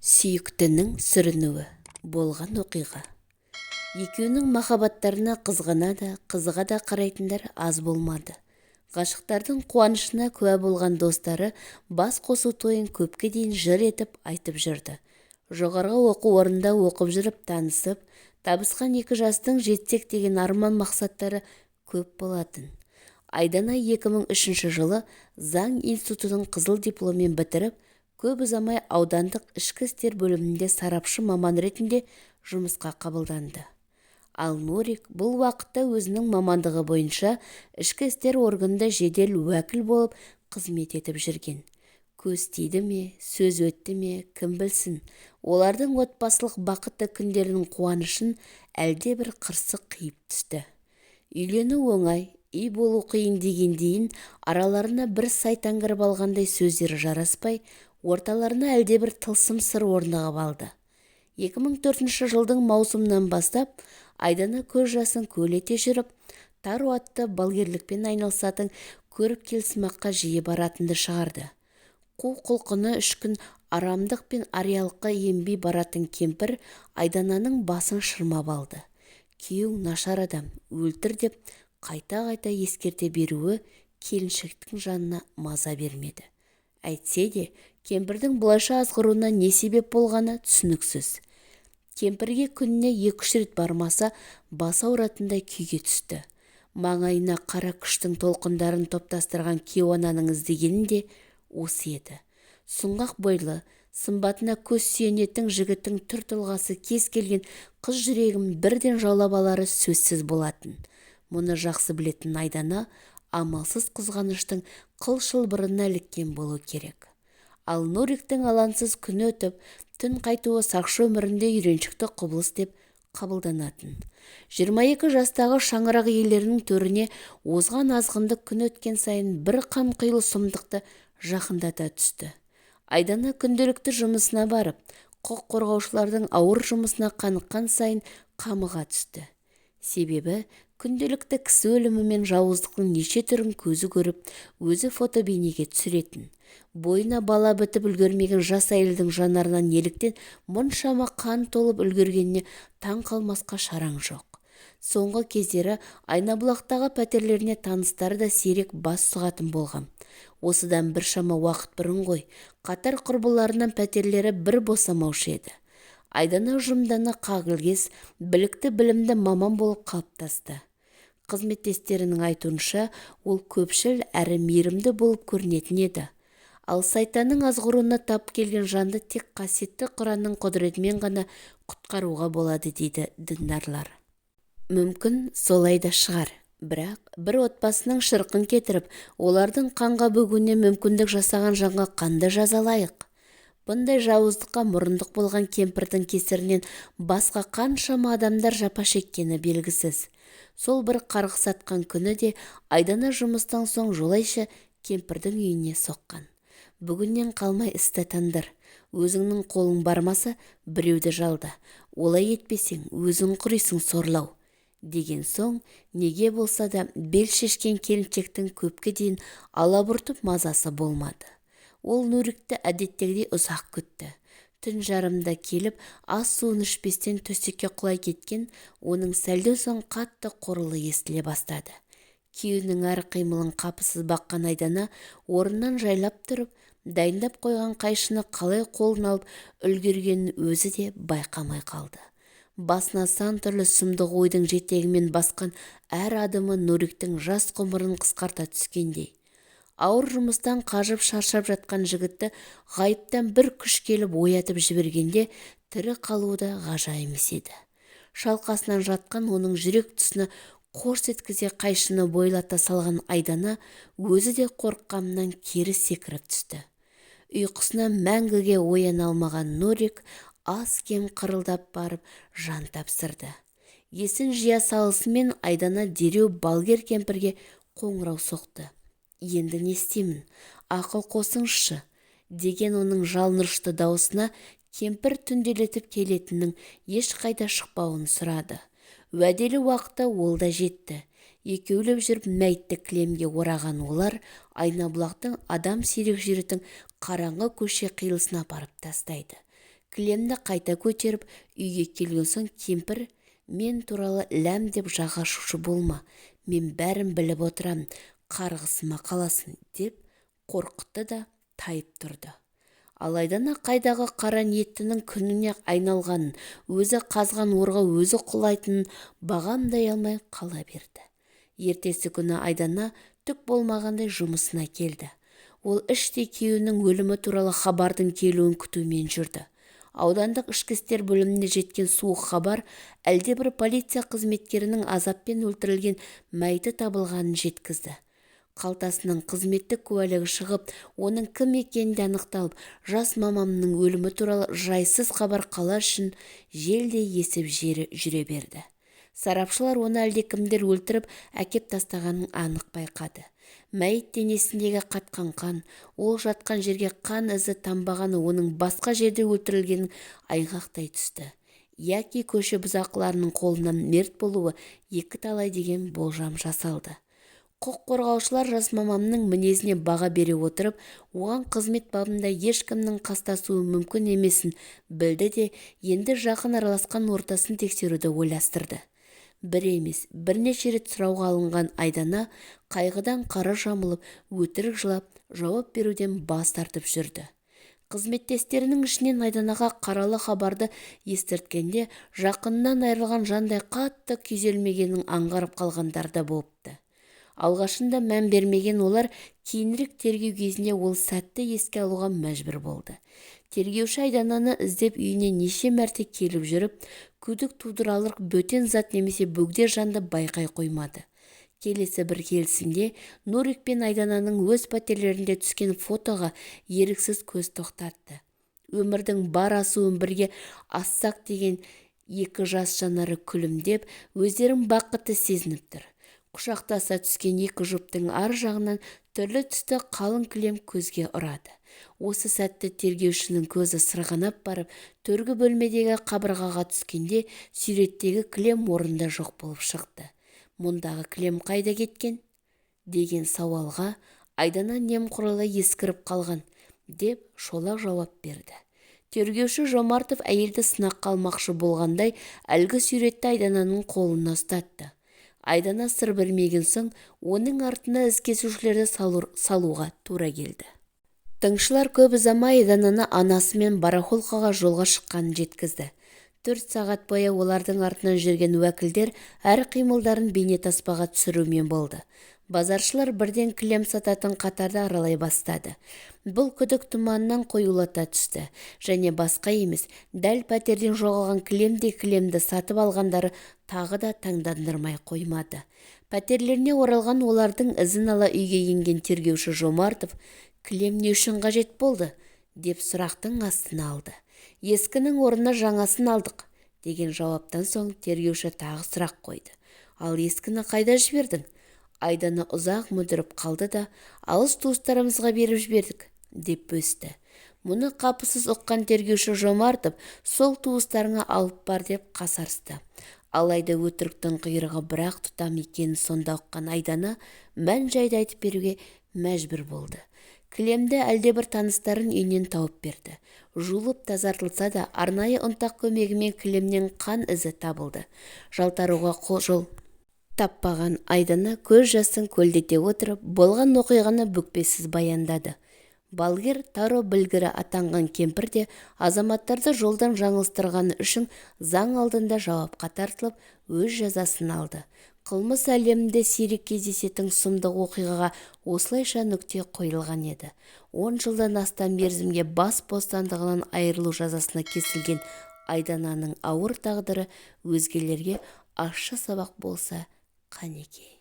Сүйіктінің сүрінуі болған оқиға. Екеуінің махаббаттарына қызғана да қызыға да қарайтындар аз болмады. Ғашықтардың қуанышына куә болған достары бас қосу тойын көпке дейін жыр етіп айтып жүрді. Жоғарғы оқу орнында оқып жүріп танысып, табысқан екі жастың жетсек деген арман мақсаттары көп болатын. Айдана 2003 жылы заң институтын қызыл дипломмен бітіріп, көп ұзамай аудандық ішкі істер бөлімінде сарапшы маман ретінде жұмысқа қабылданды. Ал Нурик бұл уақытта өзінің мамандығы бойынша ішкі істер органында жедел уәкіл болып қызмет етіп жүрген. Көз тиді ме, сөз өтті ме, кім білсін, олардың отбасылық бақытты күндерінің қуанышын әлде бір қырсық қиып түсті. Үйлену оңай, үй болу қиын дегендейін араларына бір сайтан кіріп алғандай сөздері жараспай, орталарына әлде бір тылсым сыр орнығып алды. 2004 жылдың маусымынан бастап Айдана көз жасын көл ете жүріп, Тару атты балгерлікпен айналысатын көріп келсімаққа жиі баратынды шығарды. Қу құлқыны 3 күн арамдық пен ариялыққа енбей баратын кемпір Айдананың басын шырмап алды. Күйеуің нашар адам, өлтір деп қайта-қайта ескерте беруі келіншектің жанына маза бермеді. Әйтсе де, кемпірдің бұлайша азғыруына не себеп болғаны түсініксіз. Кемпірге күніне 2-3 рет бармаса, бас ауратындай күйге түсті. Маңайына қара күштің толқындарын топтастырған кейуананың іздегені де осы еді. Сұңғақ бойлы, сымбатына көз сүйенетін жігіттің түр-тұлғасы кез келген қыз жүрегін бірден жаулап алары сөзсіз болатын. Мұны жақсы білетін Айдана амалсыз қызғаныштың қыл шылбырына іліккен болу керек. Ал Нуриктің алаңсыз күн өтіп, түн қайтуы сақшы өмірінде үйреншікті құбылыс деп қабылданатын. 22 жастағы шаңырақ иелерінің төріне озған азғынды күн өткен сайын бір қанқұйлы сұмдықты жақындата түсті. Айдана күнделікті жұмысына барып, құқық қорғаушылардың ауыр жұмысына қаныққан сайын қамыға түсті. Себебі күнделікті кісі өлімі мен жауыздықтың неше түрін көзі көріп, өзі фотобейнеге түсіретін. Бойына бала бітіп үлгермеген жас әйелдің жанарынан неліктен мұншама қан толып үлгергеніне таң қалмасқа шараң жоқ. Соңғы кездері Айнабұлақтағы пәтерлеріне таныстары да сирек бас сұғатын болған. Осыдан біршама уақыт бұрын ғой, қатар құрбыларынан пәтерлері бір босамаушы еді. Айдана ұжымдана қағылгес, білікті білімді маман болып қалыптасты. Қызметтестерінің айтуынша, ол көпшіл әрі мейірімді болып көрінетін еді. Ал сайтанның азғыруына тап келген жанды тек қасиетті Құранның құдіретімен ғана құтқаруға болады дейді діндарлар. Мүмкін солай да шығар, бірақ бір отбасының шырқын кетіріп, олардың қанға бөгуіне мүмкіндік жасаған жанға қанды жазалайық. Бұндай жауыздыққа мұрындық болған кемпірдің кесірінен басқа қаншама адамдар жапа шеккені белгісіз. Сол бір қарғыс атқан күні де Айдана жұмыстан соң жолайша кемпірдің үйіне соққан. Бүгіннен қалмай істі тындыр. Өзіңнің қолың бармаса, біреуді жалда. Олай етпесең, өзің құрисың сорлау. Деген соң, неге болса да бел шешкен келіншектің көпке дейін алабұртып мазасы болмады. Ол Нурикті әдеттегідей ұзақ күтті. Түн жарымда келіп, ас суын ішпестен төсекке құлай кеткен, оның сәлден соң қатты қорылы естіле бастады. Күйеуінің әр қимылын қапысыз баққан Айдана орнынан жайлап тұрып, дайындап қойған қайшыны қалай қолын алып үлгергенін өзі де байқамай қалды. Басына сан түрлі сұмдық ойдың жетегімен басқан әр адымы Нуриктің жас ғұмырын қысқарта түскендей. Ауыр жұмыстан қажып шаршап жатқан жігітті ғайыптан бір күш келіп оятып жібергенде тірі қалуы да ғажайып емес еді. Шалқасынан жатқан оның жүрек тұсына қорс еткізе қайшыны бойлата салған Айдана өзі де қорыққанынан кері секіріп түсті. Ұйқысына мәңгіге ояна алмаған Нурик аз-кем қырылдап барып жан тапсырды. Есін жия салысымен Айдана дереу балгер кемпірге қоңырау соқты. Енді не істеймін, ақыл қосыңызшы, деген оның жалынышты даусына кемпір түнделетіп келетіннің ешқайда шықпауын сұрады. Уәделі уақытта ол да жетті. Екеулеп жүріп мәйітті кілемге ораған олар Айнабұлақтың адам сирек жүретін қараңғы көше қиылысына апарып тастайды. кілемді қайта көтеріп үйге келген соң кемпір, мен туралы ләм деп жаға шушы болма, мен бәрін біліп отырам, қарғысыма қаласын деп қорқытты да тайып тұрды. Ал Айдана қайдағы қара ниеттінің күніне айналғанын, өзі қазған орға өзі құлайтынын бағамдай алмай қала берді. Ертесі күні Айдана түк болмағандай жұмысына келді. Ол іштей күйеуінің өлімі туралы хабардың келуін күтумен жүрді. Аудандық ішкі істер бөліміне жеткен суық хабар әлдебір полиция қызметкерінің азаппен өлтірілген мәйіті табылғанын жеткізді. Қалтасының қызметтік куәлігі шығып, оның кім екені анықталып, жас мамамның өлімі туралы жайсыз хабар қала үшін желдей есіп жүре берді. Сарапшылар оны әлдекімдер өлтіріп әкеп тастағанын анық байқады. Мәйіт денесіндегі қатқан қан, ол жатқан жерге қан ізі тамбағаны оның басқа жерде өлтірілгенін айғақтай түсті. Яки көше бұзақыларының қолынан мерт болуы екі талай деген болжам жасалды. Құқық қорғаушылар жас мамамның мінезіне баға бере отырып, оған қызмет бабында ешкімнің қастасуы мүмкін емесін білді де, енді жақын араласқан ортасын тексеруді ойластырды. Бір емес, бірнеше рет сұрауға алынған Айдана қайғыдан қара жамылып, өтірік жылап, жауап беруден бас тартып жүрді. Қызметтестерінің ішінен Айданаға қаралы хабарды естірткенде жақынынан айырылған жандай қатты күйзелмегенін аңғарып қалғандар да болыпты. Алғашында мән бермеген олар кейінірек тергеу кезінде ол сәтті еске алуға мәжбүр болды. Тергеуші Айдананы іздеп үйіне неше мәрте келіп жүріп, күдік тудырарлық бөтен зат немесе бөгде жанды байқай қоймады. Келесі бір келісінде Нурик пен Айдананың өз пәтерлерінде түскен фотоға еріксіз көз тоқтатты. Өмірдің бар асуын бірге ассақ деген екі жас жанары күлімдеп, өздерін бақытты сезініп тұр. Құшақтаса түскен екі жұптың ар жағынан түрлі түсті қалың кілем көзге ұрады. Осы сәтті тергеушінің көзі сырғанап барып, төргі бөлмедегі қабырғаға түскенде суреттегі кілем орында жоқ болып шықты. Мұндағы кілем қайда кеткен? Деген сауалға Айдана немқұрайлы ескіріп қалған деп шолақ жауап берді. Тергеуші Жомартов әйелді сынаққа алмақшы болғандай әлгі суретті Айдананың қолына ұстатты. Айдана сыр бермеген соң, оның артына ізкесушілерді салуға тура келді. Тыңшылар көп ұзамай Айдананы анасы мен барахолкаға жолға шыққанын жеткізді. 4 сағат бойы олардың артынан жүрген уәкілдер әр қимылдарын бейнетаспаға түсірумен болды. Базаршылар бірден кілем сататын қатарды аралай бастады. Бұл күдік тұманнан қоюлата түсті, және басқа емес, дәл пәтерден жоғалған кілемді сатып алғандары тағы да таңдандырмай қоймады. Пәтерлеріне оралған олардың ізін ала үйге енген тергеуші Жомартов, кілем не үшін қажет болды, деп сұрақтың астына алды. Ескінің орнына жаңасын алдық, деген жауаптан соң тергеуші тағы сұрақ қойды. Ал ескіні қайда жібердің? Айдана ұзақ мүдіріп қалды да, алыс туыстарымызға беріп жібердік, деп бөсті. Мұны қапысыз ұққан тергеуші Жомартов, сол туыстарыңа алып бар деп қасарысты. Алайда өтіріктің құйрығы бірақ тұтам екенін сонда ұққан Айдана мән-жайды айтып беруге мәжбүр болды. Кілемді әлдебір таныстарын үйінен тауып берді. Жуылып тазартылса да, арнайы ұнтақ көмегімен кілемнен қан ізі табылды. Жалтаруға жол таппаған Айдана көз жасын көлдете отырып, болған оқиғаны бүкпесіз баяндады. Балгер таро білгірі атанған кемпір де азаматтарды жолдан жаңылыстырғаны үшін заң алдында жауапқа тартылып, өз жазасын алды. Қылмыс әлемінде сирек кездесетін сұмдық оқиғаға осылайша нүкте қойылған еді. 10 жылдан астам мерзімге бас бостандығынан айырылу жазасына кесілген Айдананың ауыр тағдыры өзгелерге ащы сабақ болса қанекей.